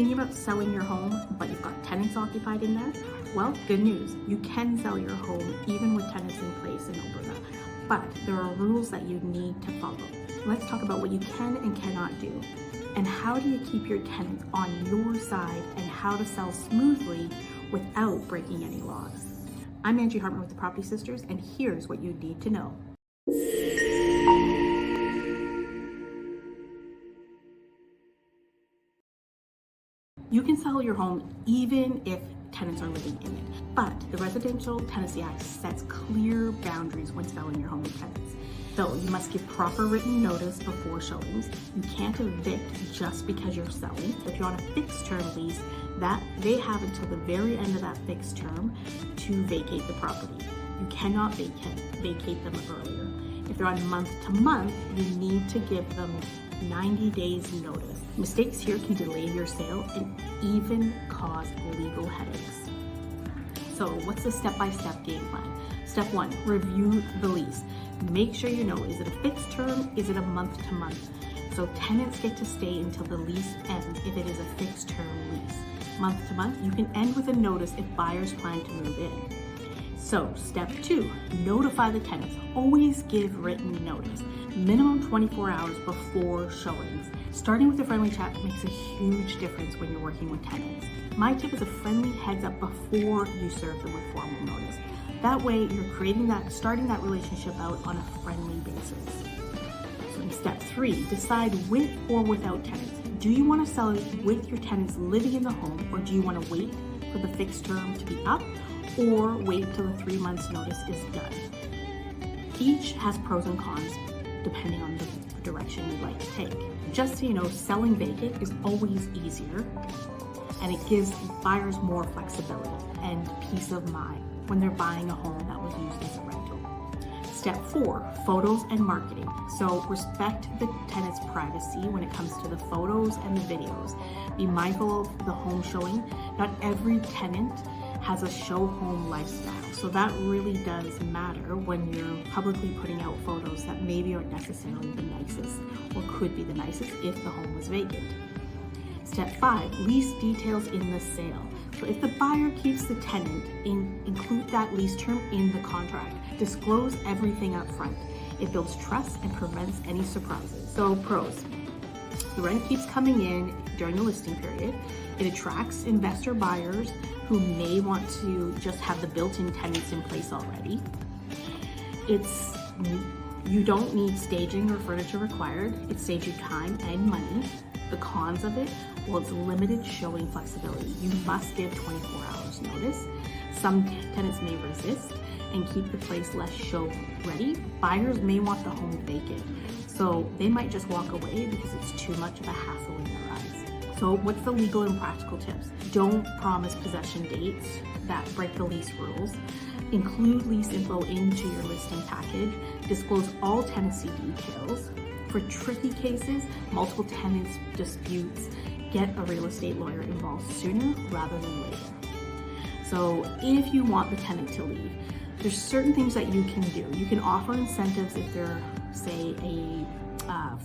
thinking about selling your home, but you've got tenants occupied in there? Well, good news. You can sell your home even with tenants in place in Alberta, but there are rules that you need to follow. Let's talk about what you can and cannot do, and how do you keep your tenants on your side, and how to sell smoothly without breaking any laws. I'm Angie Hartmann with the Property Sisters, and here's what you need to know. You can sell your home even if tenants are living in it, but the Residential Tenancies Act sets clear boundaries when selling your home with tenants. So you must give proper written notice before showings. You can't evict just because you're selling. If you're on a fixed term lease, that they have until the very end of that fixed term to vacate the property. You cannot vacate them earlier. If they're on month to month, you need to give them 90 days notice. Mistakes here can delay your sale and even cause legal headaches. So what's the step-by-step game plan? Step 1, review the lease. Make sure you know, is it a fixed term? Is it a month to month? So tenants get to stay until the lease ends if it is a fixed term lease. Month to month, you can end with a notice if buyers plan to move in. So step 2, notify the tenants. Always give written notice, minimum 24 hours before showings. Starting with a friendly chat makes a huge difference when you're working with tenants. My tip is a friendly heads up before you serve them with formal notice. That way you're starting that relationship out on a friendly basis. So in step 3, decide with or without tenants. Do you want to sell it with your tenants living in the home, or do you want to wait for the fixed term to be up, or wait till the 3 months notice is done? Each has pros and cons depending on the direction you'd like to take. Just so you know, selling vacant is always easier, and it gives buyers more flexibility and peace of mind when they're buying a home that was used as a rental. Step 4, photos and marketing. So respect the tenant's privacy when it comes to the photos and the videos. Be mindful of the home showing. Not every tenant has a show home lifestyle. So that really does matter when you're publicly putting out photos that maybe aren't necessarily the nicest, or could be the nicest if the home was vacant. Step 5, lease details in the sale. So if the buyer keeps the tenant, include that lease term in the contract. Disclose everything up front. It builds trust and prevents any surprises. So pros, the rent keeps coming in during the listing period. It attracts investor buyers who may want to just have the built-in tenants in place already. You don't need staging or furniture required. It saves you time and money. The cons of it, well, it's limited showing flexibility. You must give 24 hours notice. Some tenants may resist and keep the place less show ready. Buyers may want the home vacant, so they might just walk away because it's too much of a hassle in their eyes. So what's the legal and practical tips? Don't promise possession dates that break the lease rules. Include lease info into your listing package. Disclose all tenancy details. For tricky cases, multiple tenants disputes, get a real estate lawyer involved sooner rather than later. So if you want the tenant to leave, there's certain things that you can do. You can offer incentives if they're, say, a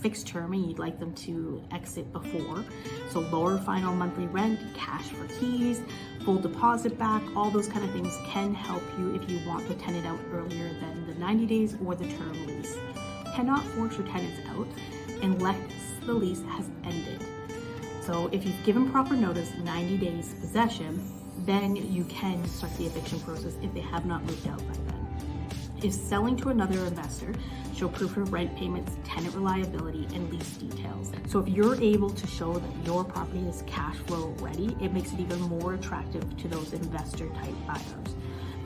fixed term and you'd like them to exit before. So lower final monthly rent, cash for keys, full deposit back, all those kind of things can help you if you want the tenant out earlier than the 90 days or the term lease. Cannot force your tenants out unless the lease has ended. So if you've given proper notice, 90 days possession, then you can start the eviction process if they have not moved out by then. If selling to another investor, show proof of rent payments, tenant reliability, and lease details. So if you're able to show that your property is cash flow ready, it makes it even more attractive to those investor type buyers.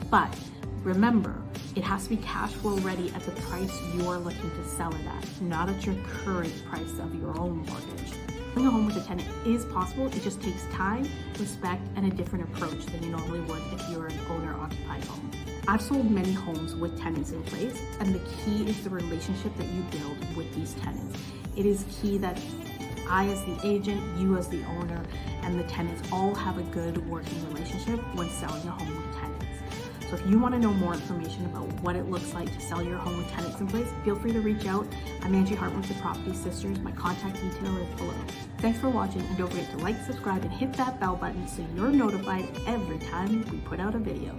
But remember, it has to be cash flow ready at the price you're looking to sell it at, not at your current price of your own mortgage. Selling a home with a tenant is possible. It just takes time, respect, and a different approach than you normally would if you're an owner-occupied home. I've sold many homes with tenants in place, and the key is the relationship that you build with these tenants. It is key that I as the agent, you as the owner, and the tenants all have a good working relationship when selling a home with tenants. So if you want to know more information about what it looks like to sell your home with tenants in place, feel free to reach out. I'm Angie Hartmann with the Property Sisters. My contact detail is below. Thanks for watching, and don't forget to like, subscribe, and hit that bell button so you're notified every time we put out a video.